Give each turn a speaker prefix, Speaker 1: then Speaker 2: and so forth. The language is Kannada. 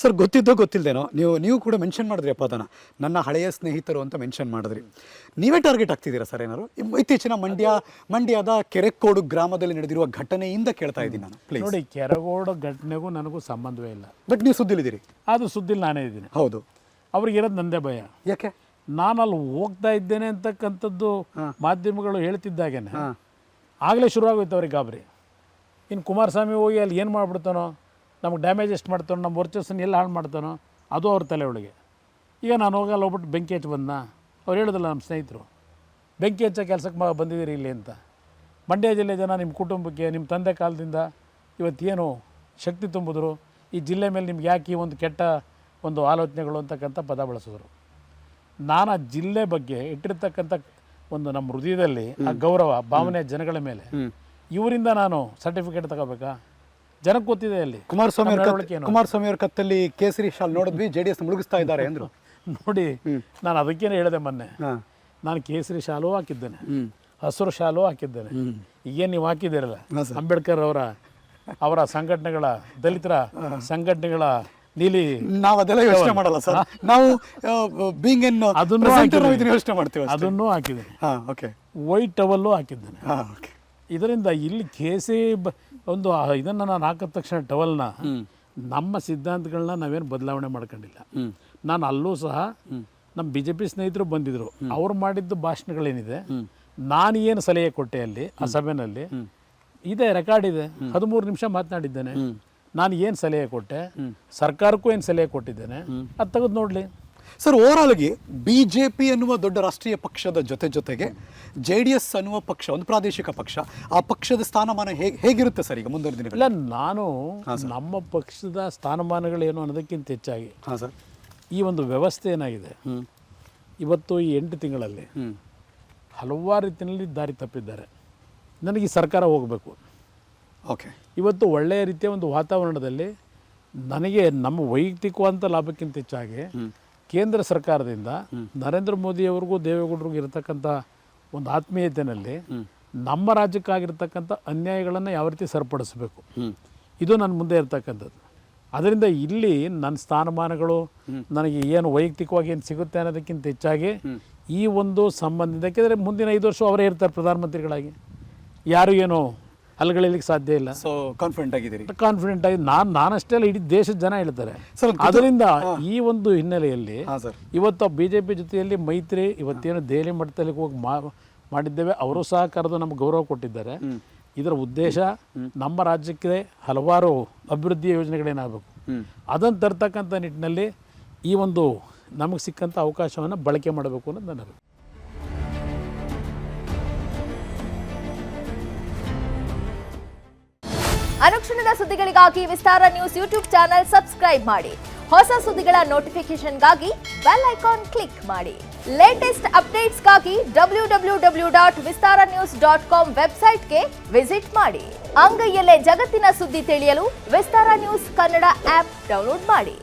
Speaker 1: ಸರ್ ಗೊತ್ತಿದ್ದೋ ಗೊತ್ತಿಲ್ಲದೇನೋ ನೀವು ಕೂಡ ಮೆನ್ಷನ್ ಮಾಡಿದ್ರಿ ಆ ಪದನ, ನನ್ನ ಹಳೆಯ ಸ್ನೇಹಿತರು ಅಂತ ಮೆನ್ಷನ್ ಮಾಡಿದ್ರಿ. ನೀವೇ ಟಾರ್ಗೆಟ್ ಆಗ್ತಿದ್ದೀರಾ ಸರ್ ಏನಾದ್ರು? ಇತ್ತೀಚಿನ ಮಂಡ್ಯದ ಕೆರೆಕೋಡು ಗ್ರಾಮದಲ್ಲಿ ನಡೆದಿರುವ ಘಟನೆಯಿಂದ ಕೇಳ್ತಾ ಇದ್ದೀನಿ ನಾನು. ಪ್ಲೀಸ್
Speaker 2: ನೋಡಿ, ಕೆರಗೋಡು ಘಟನೆಗೂ ನನಗೂ ಸಂಬಂಧವೇ ಇಲ್ಲ.
Speaker 1: ಬಟ್ ನೀವು ಸುದ್ದಿಲಿದ್ದೀರಿ.
Speaker 2: ಅದು ಸುದ್ದಿಲಿ ನಾನೇ ಇದ್ದೀನಿ.
Speaker 1: ಹೌದು.
Speaker 2: ಅವ್ರಿಗಿರೋದು ನಂದೇ ಭಯ.
Speaker 1: ಯಾಕೆ?
Speaker 2: ನಾನು ಅಲ್ಲಿ ಹೋಗ್ತಾ ಇದ್ದೇನೆ ಅಂತಕ್ಕಂಥದ್ದು ಮಾಧ್ಯಮಗಳು ಹೇಳ್ತಿದ್ದಾಗೇನೆ ಆಗಲೇ ಶುರುವಾಗೋಯ್ತು ಅವ್ರಿಗೆ ಗಾಬರಿ. ಇನ್ನು ಕುಮಾರಸ್ವಾಮಿ ಹೋಗಿ ಅಲ್ಲಿ ಏನು ಮಾಡಿಬಿಡ್ತಾನೋ, ನಮಗೆ ಡ್ಯಾಮೇಜ್ ಎಷ್ಟು ಮಾಡ್ತಾನೋ, ನಮ್ಮ ವರ್ಚಸ್ಸನ್ನು ಎಲ್ಲ ಹಾಳು ಮಾಡ್ತಾನೋ, ಅದು ಅವ್ರ ತಲೆ ಒಳಗೆ. ಈಗ ನಾನು ಹೋಗಲ್ಲ ಹೋಗ್ಬಿಟ್ಟು ಬೆಂಕಿ ಹಚ್ಚಿ ಬಂದ. ಅವ್ರು ಹೇಳಿದಲ್ಲ ನಮ್ಮ ಸ್ನೇಹಿತರು, ಬೆಂಕಿ ಹಚ್ಚೋ ಕೆಲಸಕ್ಕೆ ಬಂದಿದ್ದೀರಿ ಇಲ್ಲಿ ಅಂತ. ಮಂಡ್ಯ ಜಿಲ್ಲೆ ಜನ ನಿಮ್ಮ ಕುಟುಂಬಕ್ಕೆ ನಿಮ್ಮ ತಂದೆ ಕಾಲದಿಂದ ಇವತ್ತೇನು ಶಕ್ತಿ ತುಂಬಿದ್ರು, ಈ ಜಿಲ್ಲೆ ಮೇಲೆ ನಿಮ್ಗೆ ಯಾಕೆ ಈ ಒಂದು ಕೆಟ್ಟ ಒಂದು ಆಲೋಚನೆಗಳು ಅಂತಕ್ಕಂಥ ಪದ ಬಳಸಿದ್ರು. ನಾನು ಆ ಜಿಲ್ಲೆ ಬಗ್ಗೆ ಇಟ್ಟಿರ್ತಕ್ಕಂಥ ಒಂದು ನಮ್ಮ ಹೃದಯದಲ್ಲಿ ಆ ಗೌರವ ಭಾವನೆ ಜನಗಳ ಮೇಲೆ, ಇವರಿಂದ ನಾನು ಸರ್ಟಿಫಿಕೇಟ್ ತಗೋಬೇಕಾ? ಜನಕ್ಕೆ ಗೊತ್ತಿದೆ. ಅಲ್ಲಿ
Speaker 1: ಕುಮಾರಸ್ವಾಮಿ ಅವ್ರ ಕತ್ತಲ್ಲಿ ಕೇಸರಿ ಶಾಲ್ ನೋಡಿದ್ವಿ, JDS ಮುಳುಗಿಸ್ತಾ ಇದ್ದಾರೆ ಅಂದ್ರು.
Speaker 2: ನೋಡಿ, ನಾನು ಅದಕ್ಕೇನೆ ಹೇಳಿದೆ ಮೊನ್ನೆ, ನಾನು ಕೇಸರಿ ಶಾಲು ಹಾಕಿದ್ದೇನೆ, ಹಸಿರು ಶಾಲು ಹಾಕಿದ್ದೇನೆ. ಈಗೇನು ನೀವು ಹಾಕಿದ್ದೀರಲ್ಲ, ಅಂಬೇಡ್ಕರ್ ಅವರ ಸಂಘಟನೆಗಳ, ದಲಿತರ ಸಂಘಟನೆಗಳ ನೀಲಿ,
Speaker 1: ನಾವು ಅದೆಲ್ಲ ಯೋಚನೆ ಮಾಡಲ್ಲ ಸರ್. ನಾವು ಯೋಚನೆ ಮಾಡ್ತೀವಿ.
Speaker 2: ಅದನ್ನೂ ಹಾಕಿದ್ದೇನೆ. ವೈಟ್ ಟವಲ್ಲು ಹಾಕಿದ್ದೇನೆ. ಇದರಿಂದ ಇಲ್ಲಿ ಒಂದು ಇದನ್ನು ನಾನು ಹಾಕಿದ ತಕ್ಷಣ ಟವಲ್ನ ನಮ್ಮ ಸಿದ್ಧಾಂತಗಳನ್ನ ನಾವೇನು ಬದಲಾವಣೆ ಮಾಡ್ಕೊಂಡಿಲ್ಲ. ನಾನು ಅಲ್ಲೂ ಸಹ ನಮ್ಮ BJP ಸ್ನೇಹಿತರು ಬಂದಿದ್ರು, ಅವ್ರು ಮಾಡಿದ್ದು ಭಾಷಣಗಳೇನಿದೆ, ನಾನು ಏನು ಸಲಹೆ ಕೊಟ್ಟೆ ಅಲ್ಲಿ ಆ ಸಭೆಯಲ್ಲಿ ಇದೆ, ರೆಕಾರ್ಡ್ ಇದೆ. 13 ನಿಮಿಷ ಮಾತನಾಡಿದ್ದೇನೆ. ನಾನು ಏನು ಸಲಹೆ ಕೊಟ್ಟೆ, ಸರ್ಕಾರಕ್ಕೂ ಏನು ಸಲಹೆ ಕೊಟ್ಟಿದ್ದೇನೆ, ಅದು ತೆಗೆದು ನೋಡಲಿ.
Speaker 1: ಸರ್, ಓವರಾಲ್ಗೆ BJP ಅನ್ನುವ ದೊಡ್ಡ ರಾಷ್ಟ್ರೀಯ ಪಕ್ಷದ ಜೊತೆಗೆ JDS ಅನ್ನುವ ಪಕ್ಷ, ಒಂದು ಪ್ರಾದೇಶಿಕ ಪಕ್ಷ, ಆ ಪಕ್ಷದ ಸ್ಥಾನಮಾನ ಹೇಗಿರುತ್ತೆ ಸರ್ ಈಗ ಮುಂದಿನ ದಿನಗಳಲ್ಲಿ?
Speaker 2: ಇಲ್ಲ, ನಾನು ನಮ್ಮ ಪಕ್ಷದ ಸ್ಥಾನಮಾನಗಳೇನು ಅನ್ನೋದಕ್ಕಿಂತ ಹೆಚ್ಚಾಗಿ ಈ ಒಂದು ವ್ಯವಸ್ಥೆ ಏನಾಗಿದೆ ಇವತ್ತು ಈ 8 ತಿಂಗಳಲ್ಲಿ ಹಲವಾರು ರೀತಿಯಲ್ಲಿ ದಾರಿ ತಪ್ಪಿದ್ದಾರೆ. ನನಗೆ ಈ ಸರ್ಕಾರ ಹೋಗಬೇಕು. ಇವತ್ತು ಒಳ್ಳೆಯ ರೀತಿಯ ಒಂದು ವಾತಾವರಣದಲ್ಲಿ ನನಗೆ ನಮ್ಮ ವೈಯಕ್ತಿಕವಂತ ಲಾಭಕ್ಕಿಂತ ಹೆಚ್ಚಾಗಿ ಕೇಂದ್ರ ಸರ್ಕಾರದಿಂದ ನರೇಂದ್ರ ಮೋದಿಯವ್ರಿಗೂ ದೇವೇಗೌಡರಿಗೂ ಇರತಕ್ಕಂಥ ಒಂದು ಆತ್ಮೀಯತೆಯಲ್ಲಿ ನಮ್ಮ ರಾಜ್ಯಕ್ಕಾಗಿರ್ತಕ್ಕಂಥ ಅನ್ಯಾಯಗಳನ್ನು ಯಾವ ರೀತಿ ಸರಿಪಡಿಸಬೇಕು, ಇದು ನನ್ನ ಮುಂದೆ ಇರ್ತಕ್ಕಂಥದ್ದು. ಅದರಿಂದ ಇಲ್ಲಿ ನನ್ನ ಸ್ಥಾನಮಾನಗಳು ನನಗೆ ಏನು ವೈಯಕ್ತಿಕವಾಗಿ ಏನು ಸಿಗುತ್ತೆ ಅನ್ನೋದಕ್ಕಿಂತ ಹೆಚ್ಚಾಗಿ ಈ ಒಂದು ಸಂಬಂಧಿತ, ಯಾಕೆಂದರೆ ಮುಂದಿನ 5 ವರ್ಷ ಅವರೇ ಇರ್ತಾರೆ ಪ್ರಧಾನಮಂತ್ರಿಗಳಾಗಿ, ಯಾರು ಏನು ಅಲ್ಗಳಿಲಿಕ್ಕೆ ಸಾಧ್ಯ ಇಲ್ಲ.
Speaker 1: ಸೊ ಕಾನ್ಫಿಡೆಂಟ್
Speaker 2: ಆಗಿ ನಾನಷ್ಟೇ ಅಲ್ಲ, ಇಡೀ ದೇಶದ ಜನ ಹೇಳ್ತಾರೆ. ಅದರಿಂದ ಈ ಒಂದು ಹಿನ್ನೆಲೆಯಲ್ಲಿ ಇವತ್ತು BJP ಜೊತೆಯಲ್ಲಿ ಮೈತ್ರಿ ಇವತ್ತೇನು ದೆಹಲಿ ಮಟ್ಟದಲ್ಲಿ ಹೋಗಿ ಮಾಡಿದ್ದೇವೆ, ಅವರು ಸಹ ಕರೆದು ನಮ್ಗೆ ಗೌರವ ಕೊಟ್ಟಿದ್ದಾರೆ. ಇದರ ಉದ್ದೇಶ ನಮ್ಮ ರಾಜ್ಯಕ್ಕೆ ಹಲವಾರು ಅಭಿವೃದ್ಧಿ ಯೋಜನೆಗಳೇನಾಗಬೇಕು, ಅದನ್ನು ತರ್ತಕ್ಕಂಥ ನಿಟ್ಟಿನಲ್ಲಿ ಈ ಒಂದು ನಮಗೆ ಸಿಕ್ಕಂಥ ಅವಕಾಶವನ್ನು ಬಳಕೆ ಮಾಡಬೇಕು ಅನ್ನೋದು ನನ್ನ ಅಭಿಪ್ರಾಯ.
Speaker 3: ಅನುಕ್ಷಣದ ಸುದ್ದಿಗಳಿಗಾಗಿ ವಿಸ್ತಾರ ನ್ಯೂಸ್ ಯೂಟ್ಯೂಬ್ ಚಾನೆಲ್ ಸಬ್ಸ್ಕ್ರೈಬ್ ಮಾಡಿ. ಹೊಸ ಸುದ್ದಿಗಳ ನೋಟಿಫಿಕೇಶನ್ಗಾಗಿ ಬೆಲ್ ಐಕಾನ್ ಕ್ಲಿಕ್ ಮಾಡಿ. ಲೇಟೆಸ್ಟ್ ಅಪ್ಡೇಟ್ಸ್ಗಾಗಿ www.vistaranews.com ವೆಬ್ಸೈಟ್ಗೆ ವಿಸಿಟ್ ಮಾಡಿ. ಅಂಗೈಯಲ್ಲೇ ಜಗತ್ತಿನ ಸುದ್ದಿ ತಿಳಿಯಲು ವಿಸ್ತಾರ ನ್ಯೂಸ್ ಕನ್ನಡ ಆಪ್ ಡೌನ್ಲೋಡ್ ಮಾಡಿ.